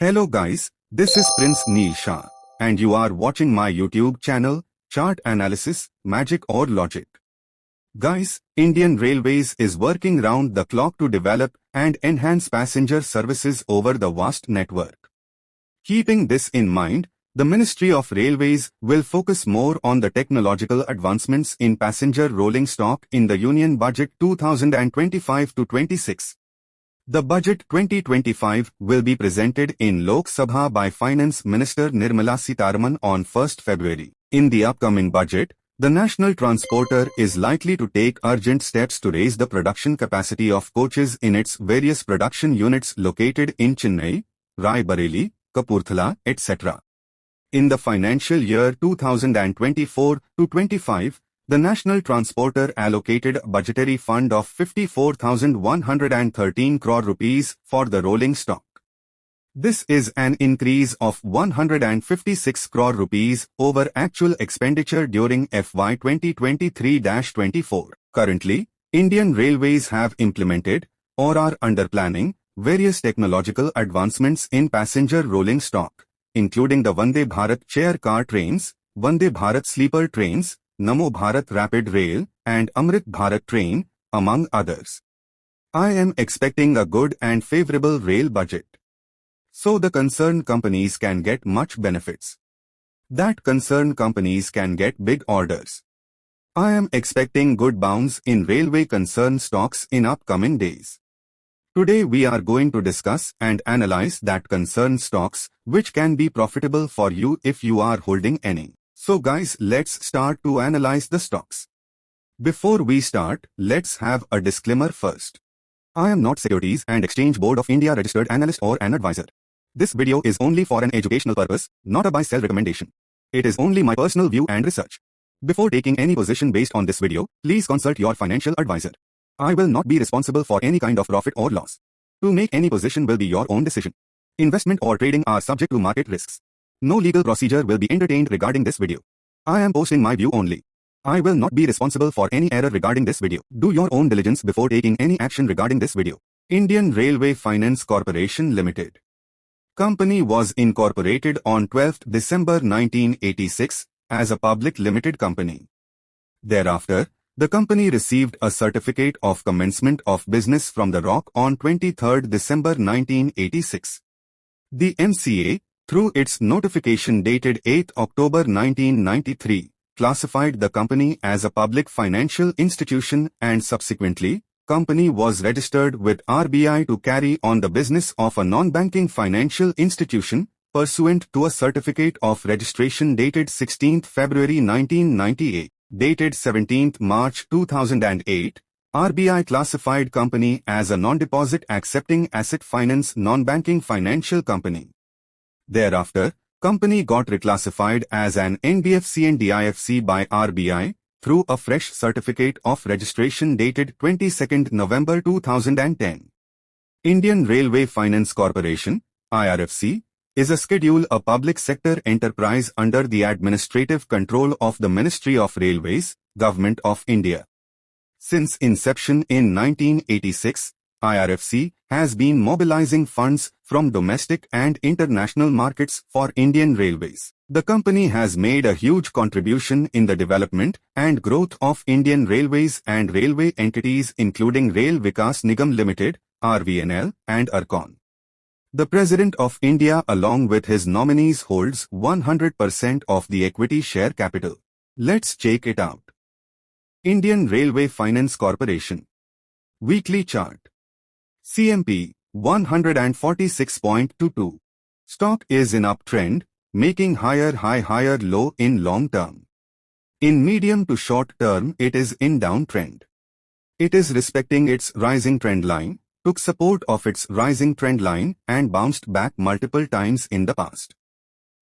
Hello guys, this is Prince Neil Shah, and you are watching my YouTube channel, Chart Analysis, Magic or Logic. Guys, Indian Railways is working round the clock to develop and enhance passenger services over the vast network. Keeping this in mind, the Ministry of Railways will focus more on the technological advancements in passenger rolling stock in the Union Budget 2025-26. The Budget 2025 will be presented in Lok Sabha by Finance Minister Nirmala Sitharaman on 1st February. In the upcoming budget, the national transporter is likely to take urgent steps to raise the production capacity of coaches in its various production units located in Chennai, Rai Bareli, Kapurthala, etc. In the financial year 2024-25, the National Transporter allocated a budgetary fund of 54,113 crore rupees for the rolling stock. This is an increase of 156 crore rupees over actual expenditure during FY 2023-24. Currently, Indian Railways have implemented, or are under planning, various technological advancements in passenger rolling stock, including the Vande Bharat chair car trains, Vande Bharat sleeper trains, Namo Bharat Rapid Rail, and Amrit Bharat Train, among others. I am expecting a good and favorable rail budget, so the concerned companies can get much benefits. That concerned companies can get big orders. I am expecting good bounce in railway concerned stocks in upcoming days. Today we are going to discuss and analyze that concerned stocks, which can be profitable for you if you are holding any. So guys, let's start to analyze the stocks. Before we start, let's have a disclaimer first. I am not Securities and Exchange Board of India registered analyst or an advisor. This video is only for an educational purpose, not a buy-sell recommendation. It is only my personal view and research. Before taking any position based on this video, please consult your financial advisor. I will not be responsible for any kind of profit or loss. To make any position will be your own decision. Investment or trading are subject to market risks. No legal procedure will be entertained regarding this video. I am posting my view only. I will not be responsible for any error regarding this video. Do your own diligence before taking any action regarding this video. Indian Railway Finance Corporation Limited. Company was incorporated on 12th December 1986 as a public limited company. Thereafter, the company received a certificate of commencement of business from the ROC on 23rd December 1986. The MCA, through its notification dated 8 October 1993, classified the company as a public financial institution and subsequently, company was registered with RBI to carry on the business of a non-banking financial institution, pursuant to a certificate of registration dated 16th February 1998. Dated 17th March 2008, RBI classified company as a non-deposit accepting asset finance non-banking financial company. Thereafter, company got reclassified as an NBFC and DIFC by RBI through a fresh certificate of registration dated 22nd November 2010. Indian Railway Finance Corporation, IRFC, is a Schedule A public sector enterprise under the administrative control of the Ministry of Railways, Government of India. Since inception in 1986, IRFC has been mobilizing funds from domestic and international markets for Indian Railways. The company has made a huge contribution in the development and growth of Indian Railways and railway entities including Rail Vikas Nigam Limited, RVNL, and Arcon. The President of India along with his nominees holds 100% of the equity share capital. Let's check it out. Indian Railway Finance Corporation. Weekly chart. CMP 146.22. Stock is in uptrend, making higher high higher low in long term. In medium to short term it is in downtrend. It is respecting its rising trend line, took support of its rising trend line and bounced back multiple times in the past.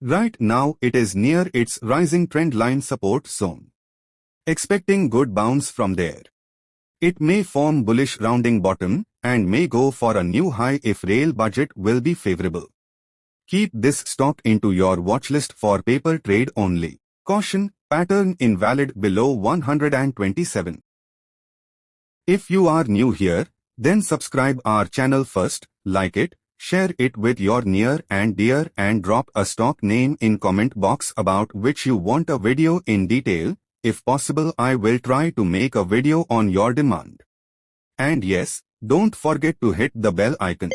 Right now it is near its rising trend line support zone. Expecting good bounce from there. It may form bullish rounding bottom and may go for a new high if rail budget will be favorable. Keep this stock into your watch list for paper trade only. Caution, pattern invalid below 127. If you are new here, then subscribe our channel first, like it, Share it with your near and dear and drop a stock name in comment box about which you want a video in detail. If possible, I will try to make a video on your demand. And yes, don't forget to hit the bell icon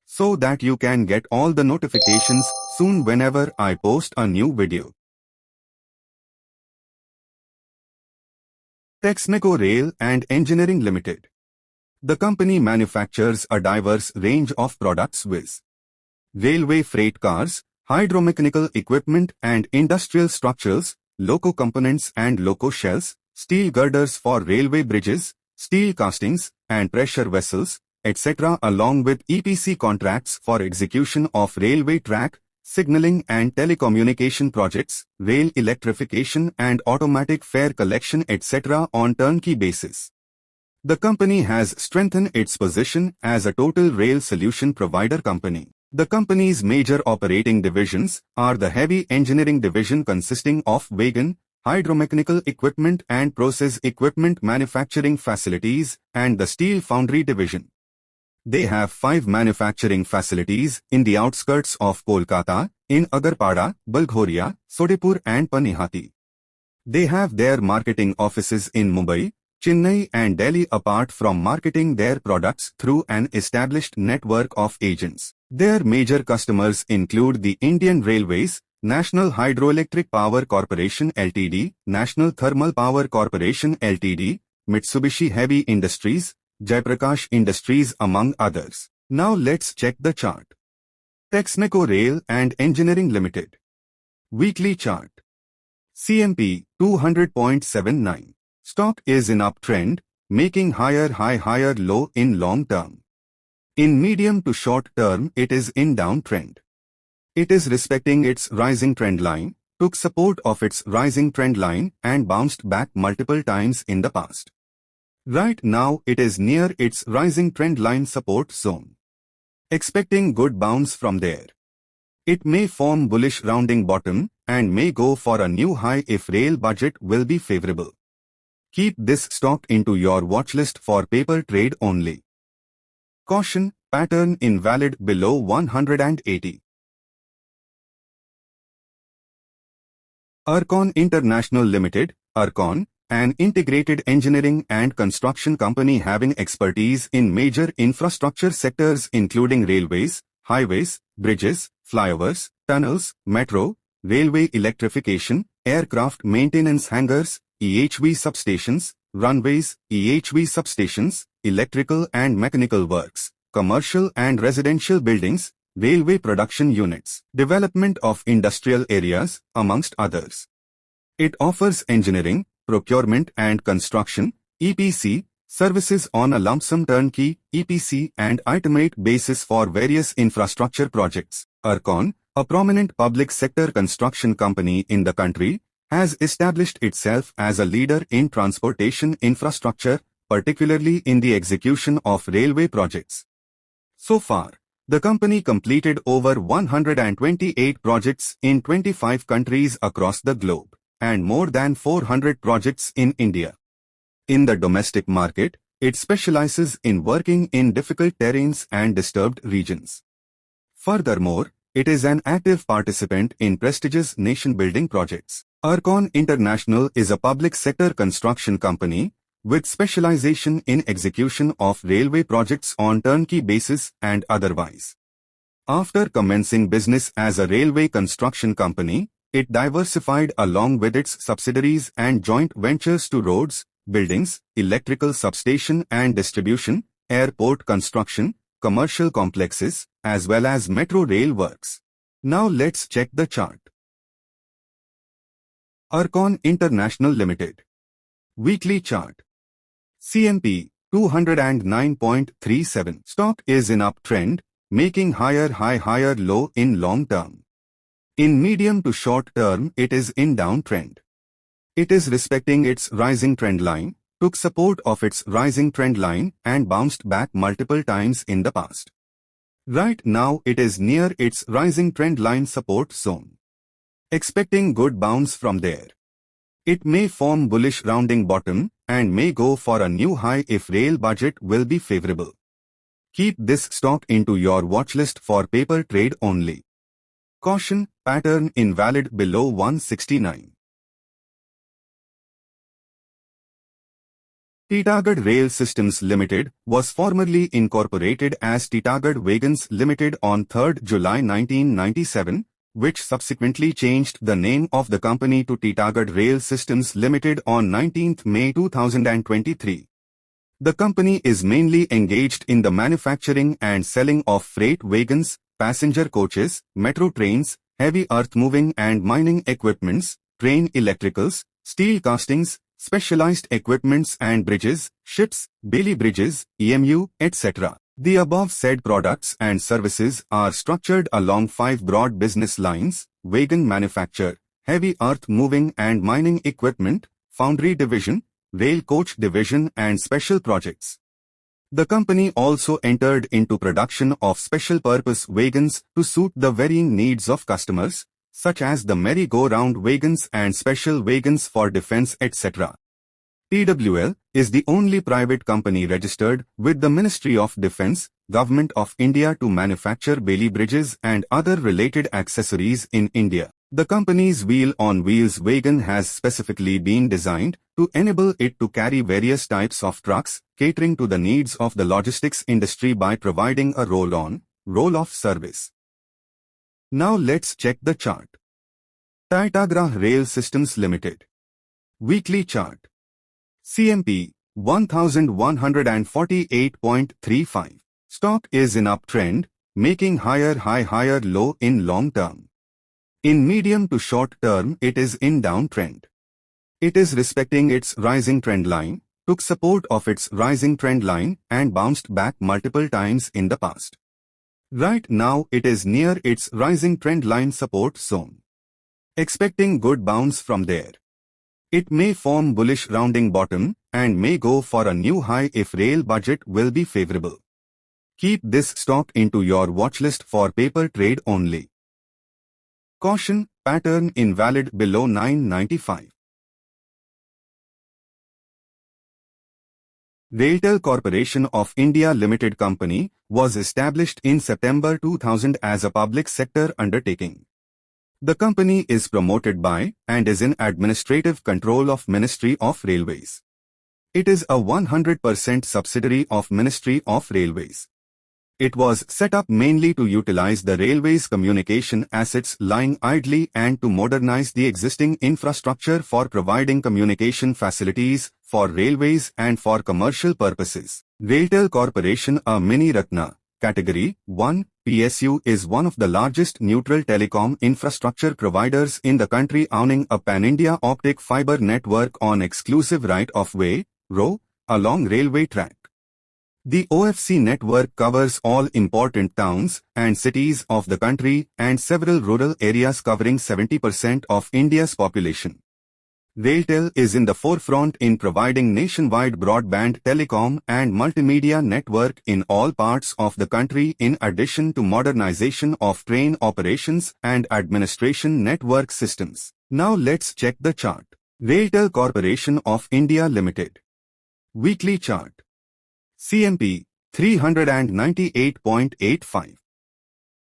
so that you can get all the notifications soon whenever I post a new video. Texneco Rail and Engineering Limited. The company manufactures a diverse range of products viz. Railway freight cars, hydromechanical equipment and industrial structures, loco components and loco shells, steel girders for railway bridges, steel castings and pressure vessels, etc. along with EPC contracts for execution of railway track, signaling and telecommunication projects, rail electrification and automatic fare collection etc. on turnkey basis. The company has strengthened its position as a total rail solution provider company. The company's major operating divisions are the Heavy Engineering Division consisting of wagon, hydromechanical equipment and process equipment manufacturing facilities and the Steel Foundry Division. They have 5 manufacturing facilities in the outskirts of Kolkata, in Agarpada, Balghoria, Sodepur and Panihati. They have their marketing offices in Mumbai, Chennai and Delhi apart from marketing their products through an established network of agents. Their major customers include the Indian Railways, National Hydroelectric Power Corporation Ltd, National Thermal Power Corporation Ltd, Mitsubishi Heavy Industries, Jaiprakash Industries among others. Now let's check the chart. Texneco Rail and Engineering Limited. Weekly chart. CMP 200.79. Stock is in uptrend, making higher high higher low in long term. In medium to short term it is in downtrend. It is respecting its rising trend line, took support of its rising trend line and bounced back multiple times in the past. Right now it is near its rising trend line support zone. Expecting good bounce from there. It may form bullish rounding bottom and may go for a new high if rail budget will be favorable. Keep this stock into your watchlist for paper trade only. Caution, pattern invalid below 180. Arcon International Limited, Arcon, an integrated engineering and construction company having expertise in major infrastructure sectors including railways, highways, bridges, flyovers, tunnels, metro, railway electrification, aircraft maintenance hangars, EHV substations, runways, EHV substations, electrical and mechanical works, commercial and residential buildings, railway production units, development of industrial areas, amongst others. It offers engineering, procurement and construction, EPC, services on a lump sum turnkey, EPC and itemate basis for various infrastructure projects. Arcon, a prominent public sector construction company in the country, has established itself as a leader in transportation infrastructure, particularly in the execution of railway projects. So far, the company completed over 128 projects in 25 countries across the globe, and more than 400 projects in India. In the domestic market, it specializes in working in difficult terrains and disturbed regions. Furthermore, it is an active participant in prestigious nation-building projects. Arcon International is a public sector construction company with specialization in execution of railway projects on turnkey basis and otherwise. After commencing business as a railway construction company, it diversified along with its subsidiaries and joint ventures to roads, buildings, electrical substation and distribution, airport construction, commercial complexes, as well as metro rail works. Now let's check the chart. Arcon International Limited. Weekly chart. CMP 209.37. Stock is in uptrend, making higher high higher low in long term. In medium to short term it is in downtrend. It is respecting its rising trend line, took support of its rising trend line and bounced back multiple times in the past. Right now it is near its rising trend line support zone. Expecting good bounce from there. It may form bullish rounding bottom and may go for a new high if rail budget will be favorable. Keep this stock into your watchlist for paper trade only. Caution, pattern invalid below 169. Titagarh Rail Systems Limited was formerly incorporated as Titagarh Wagons Limited on 3 July 1997, which subsequently changed the name of the company to Titagarh Rail Systems Limited on 19 May 2023. The company is mainly engaged in the manufacturing and selling of freight wagons, passenger coaches, metro trains, heavy earth-moving and mining equipments, train electricals, steel castings, specialized equipments and bridges, ships, Bailey bridges, EMU, etc. The above said products and services are structured along 5 broad business lines: wagon manufacture, heavy earth-moving and mining equipment, foundry division, rail coach division and special projects. The company also entered into production of special-purpose wagons to suit the varying needs of customers, such as the merry-go-round wagons and special wagons for defense, etc. TWL is the only private company registered with the Ministry of Defence, Government of India to manufacture Bailey bridges and other related accessories in India. The company's wheel-on-wheels wagon has specifically been designed to enable it to carry various types of trucks, catering to the needs of the logistics industry by providing a roll-on, roll-off service. Now let's check the chart. Titagarh Rail Systems Limited. Weekly chart. CMP 1148.35. Stock is in uptrend, making higher high higher low in long term. In medium to short term it is in downtrend. It is respecting its rising trend line, took support of its rising trend line and bounced back multiple times in the past. Right now it is near its rising trend line support zone. Expecting good bounce from there. It may form bullish rounding bottom and may go for a new high if rail budget will be favorable. Keep this stock into your watchlist for paper trade only. Caution, pattern invalid below 995. Railtel Corporation of India Limited Company was established in September 2000 as a public sector undertaking. The company is promoted by and is in administrative control of Ministry of Railways. It is a 100% subsidiary of Ministry of Railways. It was set up mainly to utilize the railways communication assets lying idly and to modernize the existing infrastructure for providing communication facilities for railways and for commercial purposes. Railtel Corporation, a Mini Ratna, Category 1, PSU, is one of the largest neutral telecom infrastructure providers in the country, owning a pan-India optic fiber network on exclusive right-of-way, ROW, along railway track. The OFC network covers all important towns and cities of the country and several rural areas covering 70% of India's population. Railtel is in the forefront in providing nationwide broadband telecom and multimedia network in all parts of the country, in addition to modernization of train operations and administration network systems. Now let's check the chart. Railtel Corporation of India Limited. Weekly chart. CMP 398.85.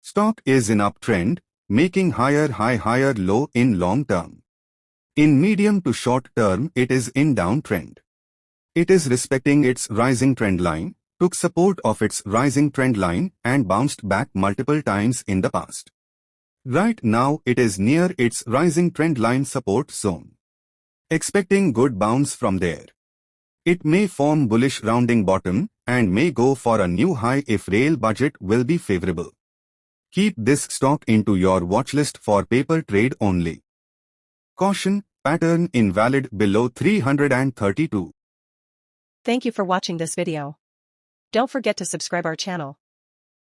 Stock is in uptrend, making higher high higher low in long term. In medium to short term it is in downtrend. It is respecting its rising trend line, took support of its rising trend line and bounced back multiple times in the past. Right now it is near its rising trend line support zone. Expecting good bounce from there. It may form bullish rounding bottom and may go for a new high if rail budget will be favorable. Keep this stock into your watchlist for paper trade only. Caution, pattern invalid below 332. Thank you for watching this video. Don't forget to subscribe our channel.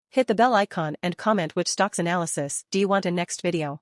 Hit the bell icon and comment which stocks analysis do you want in next video.